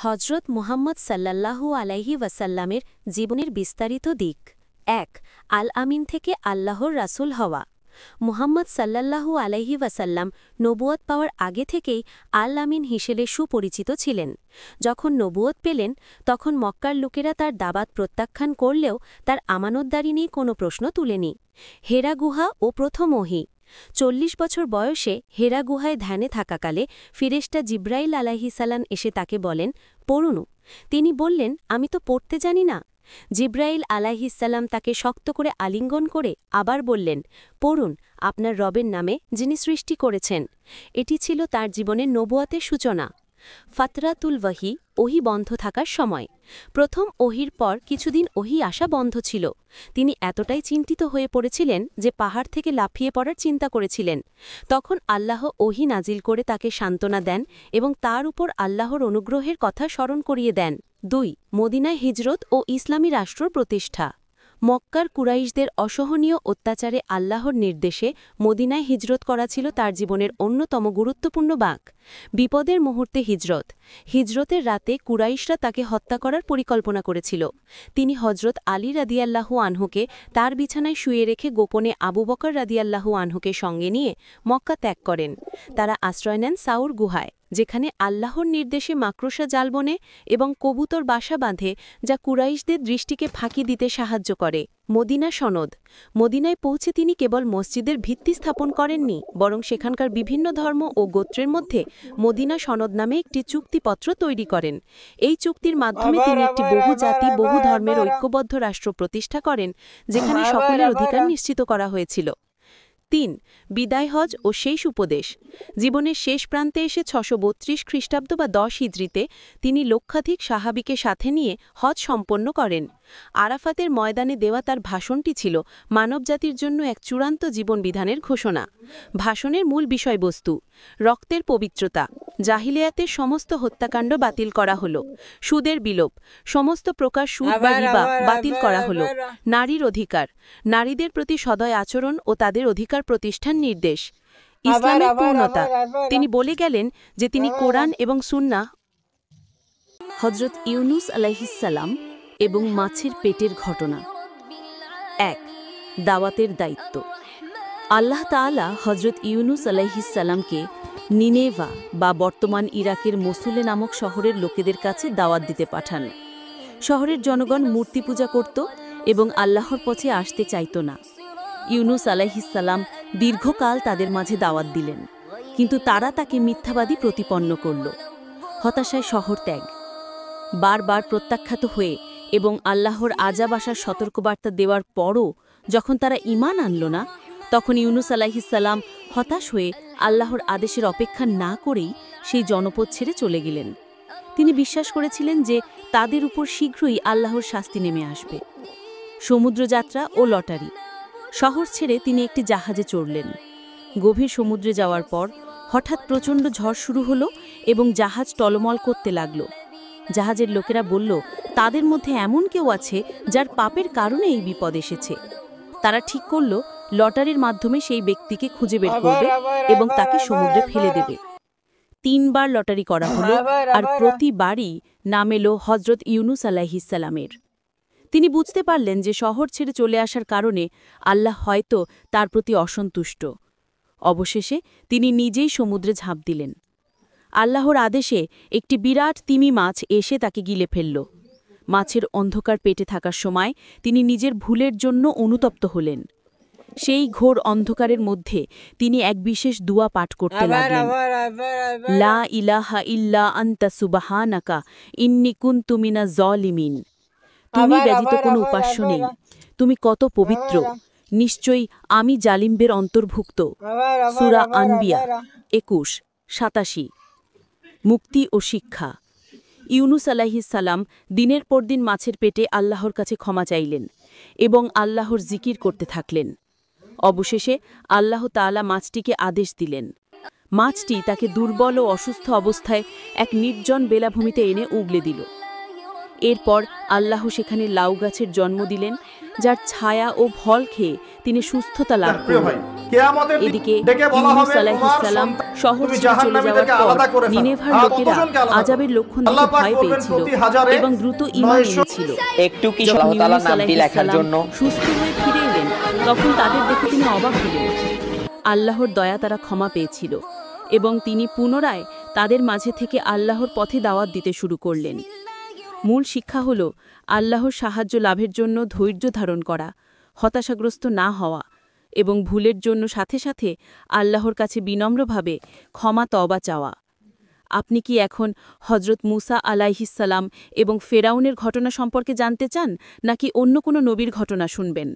হজরত মুহাম্মদ সাল্লাল্লাহু আলাইহি ওয়াসাল্লামের জীবনের বিস্তারিত দিক ১ আল আমিন থেকে আল্লাহর রাসূল হওয়া। মুহাম্মদ সাল্লাল্লাহু আলাইহি ওয়াসাল্লাম নবুয়ত পাওয়ার আগে থেকেই আল আমিন হিসেবে সুপরিচিত ছিলেন। যখন নবুয়ত পেলেন তখন মক্কার লোকেরা তার দাওয়াত প্রত্যাখ্যান করলেও তার আমানতদারি নিয়ে কোনো প্রশ্ন তুলেনি। হেরা গুহা ও প্রথম ওহী। ৪০ বছর বয়সে হেরা গুহায় ধ্যানে থাকাকালে ফিরেশতা জিব্রাইল আলাইহিসাল্লাম এসে তাকে বলেন, পড়ুন। তিনি বললেন, আমি তো পড়তে জানি না। জিব্রাইল আলাইহিসাল্লাম তাকে শক্ত করে আলিঙ্গন করে আবার বললেন, পড়ুন আপনার রবের নামে, যিনি সৃষ্টি করেছেন। এটি ছিল তার জীবনের নবুয়তের সূচনা। ফাতরাতুল ওয়াহি, ওহী বন্ধ থাকার সময়। প্রথম ওহীর পর কিছুদিন ওহী আসা বন্ধ ছিল। তিনি এতটাই চিন্তিত হয়ে পড়েছিলেন যে পাহাড় থেকে লাফিয়ে পড়ার চিন্তা করেছিলেন। তখন আল্লাহ ওহী নাজিল করে তাকে সান্ত্বনা দেন এবং তার উপর আল্লাহর অনুগ্রহের কথা স্মরণ করিয়ে দেন। ২ মদিনায় হিজরত ও ইসলামী রাষ্ট্র প্রতিষ্ঠা। মক্কার কুরাইশদের অসহনীয় অত্যাচারে আল্লাহর নির্দেশে মদিনায় হিজরত করা ছিল তার জীবনের অন্যতম গুরুত্বপূর্ণ বাঁক। বিপদের মুহূর্তে হিজরত। হিজরতের রাতে কুরাইশরা তাকে হত্যা করার পরিকল্পনা করেছিল। তিনি হজরত আলী রাদিয়াল্লাহু আনহুকে তার বিছানায় শুয়ে রেখে গোপনে আবু বকর রাদিয়াল্লাহু আনহুকে সঙ্গে নিয়ে মক্কা ত্যাগ করেন। তারা আশ্রয় নেন সাউর গুহায়, যেখানে আল্লাহর নির্দেশে মাকড়সা জাল বনে এবং কবুতর বাসা বাঁধে, যা কুরাইশদের দৃষ্টিকে ফাঁকি দিতে সাহায্য করে। মদিনা সনদ। মদিনায় পৌঁছে তিনি কেবল মসজিদের ভিত্তি স্থাপন করেননি, বরং সেখানকার বিভিন্ন ধর্ম ও গোত্রের মধ্যে মদিনা সনদ নামে একটি চুক্তিপত্র তৈরি করেন। এই চুক্তির মাধ্যমে তিনি একটি বহু জাতি বহু ধর্মের ঐক্যবদ্ধ রাষ্ট্র প্রতিষ্ঠা করেন, যেখানে সকলের অধিকার নিশ্চিত করা হয়েছিল। ৩ বিদায় হজ ও শেষ উপদেশ। জীবনের শেষ প্রান্তে এসে ৬৩২ খ্রিস্টাব্দ বা ১০ হিজরিতে তিনি লক্ষাধিক সাহাবীকে সাথে নিয়ে হজ সম্পন্ন করেন। আরাফাতের ময়দানে দেওয়া তার ভাষণটি ছিল মানবজাতির জন্য এক চূড়ান্ত জীবনবিধানের ঘোষণা। ভাষণের মূল বিষয়বস্তু: রক্তের পবিত্রতা। জাহিলিয়াতের সমস্ত হত্যাকাণ্ড বাতিল করা হল। সুদের বিলোপ। সমস্ত প্রকার সুদ বা রিবা বাতিল করা হল। নারীর অধিকার। নারীদের প্রতি সদয় আচরণ ও তাদের অধিকার প্রতিষ্ঠান নির্দেশ। ইসলামের পূর্ণতা। তিনি বলে গেলেন যে তিনি কোরআন এবং সুন্নাহ। হজরত ইউনুস আলাইহিসসালাম এবং মাছের পেটের ঘটনা। ১ দাওয়াতের দায়িত্ব। আল্লাহ তাআলা হজরত ইউনুস আলাইহিসসালামকে নিনেভা বা বর্তমান ইরাকের মসুলে নামক শহরের লোকেদের কাছে দাওয়াত দিতে পাঠান। শহরের জনগণ মূর্তি পূজা করত এবং আল্লাহর পথে আসতে চাইত না। ইউনুস আলাইহিসসালাম দীর্ঘকাল তাদের মাঝে দাওয়াত দিলেন, কিন্তু তারা তাকে মিথ্যাবাদী প্রতিপন্ন করল। হতাশায় শহর ত্যাগ। বারবার প্রত্যাখ্যাত হয়ে এবং আল্লাহর আযাব আসার সতর্কবার্তা দেওয়ার পরও যখন তারা ঈমান আনল না, তখন ইউনুস আলাইহিসসালাম হতাশ হয়ে আল্লাহর আদেশের অপেক্ষা না করেই সেই জনপদ ছেড়ে চলে গেলেন। তিনি বিশ্বাস করেছিলেন যে তাদের উপর শীঘ্রই আল্লাহর শাস্তি নেমে আসবে। সমুদ্রযাত্রা ও লটারি। শহর ছেড়ে তিনি একটি জাহাজে চড়লেন। গভীর সমুদ্রে যাওয়ার পর হঠাৎ প্রচণ্ড ঝড় শুরু হলো এবং জাহাজ টলমল করতে লাগল। জাহাজের লোকেরা বলল, তাদের মধ্যে এমন কেউ আছে যার পাপের কারণে এই বিপদ এসেছে। তারা ঠিক করল লটারির মাধ্যমে সেই ব্যক্তিকে খুঁজে বের করবে এবং তাকে সমুদ্রে ফেলে দেবে। ৩ বার লটারি করা হলো, আর প্রতিবারই নাম এলো হজরত ইউনুস আলাইহিসসালামের। তিনি বুঝতে পারলেন যে শহর ছেড়ে চলে আসার কারণে আল্লাহ হয়তো তার প্রতি অসন্তুষ্ট। অবশেষে তিনি নিজেই সমুদ্রে ঝাঁপ দিলেন। আল্লাহর আদেশে একটি বিরাট তিমি মাছ এসে তাকে গিলে ফেলল। মাছের অন্ধকার পেটে থাকার সময় তিনি নিজের ভুলের জন্য অনুতপ্ত হলেন। সেই ঘোর অন্ধকারের মধ্যে তিনি এক বিশেষ দুয়া পাঠ করতে লাগলেন। লা ইলাহা ইল্লা আনতা সুবহানাকা ইন্নী কুনতু মিনাজ জালিমিন। তুমি ব্যতীত কোনো উপাস্য নেই, তুমি কত পবিত্র, নিশ্চয়ই আমি জালিমদের অন্তর্ভুক্ত। সূরা আনবিয়া ২১-৮৭। মুক্তি ও শিক্ষা। ইউনুস আলাইহিসসালাম দিনের পর দিন মাছের পেটে আল্লাহর কাছে ক্ষমা চাইলেন এবং আল্লাহর জিকির করতে থাকলেন। অবশেষে আল্লাহ তাআলা মাছটিকে আদেশ দিলেন। মাছটি তাকে দুর্বল ও অসুস্থ অবস্থায় এক নির্জন বেলাভূমিতে এনে উগলে দিল। এরপর আল্লাহ সেখানে লাউ গাছের জন্ম দিলেন, যার ছায়া ও ফল খেয়ে তিনি সুস্থতা লাভ প্রিয় ভাই, করলেন। কিয়ামতের দিন এদিকে ডেকে বলা ইউনূস হবে, আলাইহিস তোমার সালাম সন্তান শহর তুমি ছেড়ে চলে জাহান্নামী থেকে যাওয়ার আলাদা পর করে ফেলো। নিনেভার লোকেরা কতজনকে আলাদা আযাবের করো? লক্ষণ আল্লাহ দেখে পাক ভয় বলবেন, পেয়েছিল প্রতি হাজারে এবং দ্রুত ঈমান 900 এনেছিল। একটু কি যখন আল্লাহ তাআলার ইউনূস নামটি আলাইহিস লেখার সালাম জন্য সুস্থ হয়ে ফিরে এলেন, তখন তাদের দেখে তিনি অবাক হলেন। আল্লাহর দয়া তারা ক্ষমা পেয়েছিল এবং তিনি পুনরায় তাদের মাঝে থেকে আল্লাহর পথে দাওয়াত দিতে শুরু করলেন। মূল শিক্ষা হল আল্লাহর সাহায্য লাভের জন্য ধৈর্য ধারণ করা, হতাশাগ্রস্ত না হওয়া এবং ভুলের জন্য সাথে সাথে আল্লাহর কাছে বিনম্রভাবে ক্ষমা তওবা চাওয়া। আপনি কি এখন হজরত মুসা আলাইহিস সালাম এবং ফেরাউনের ঘটনা সম্পর্কে জানতে চান, নাকি অন্য কোনো নবীর ঘটনা শুনবেন?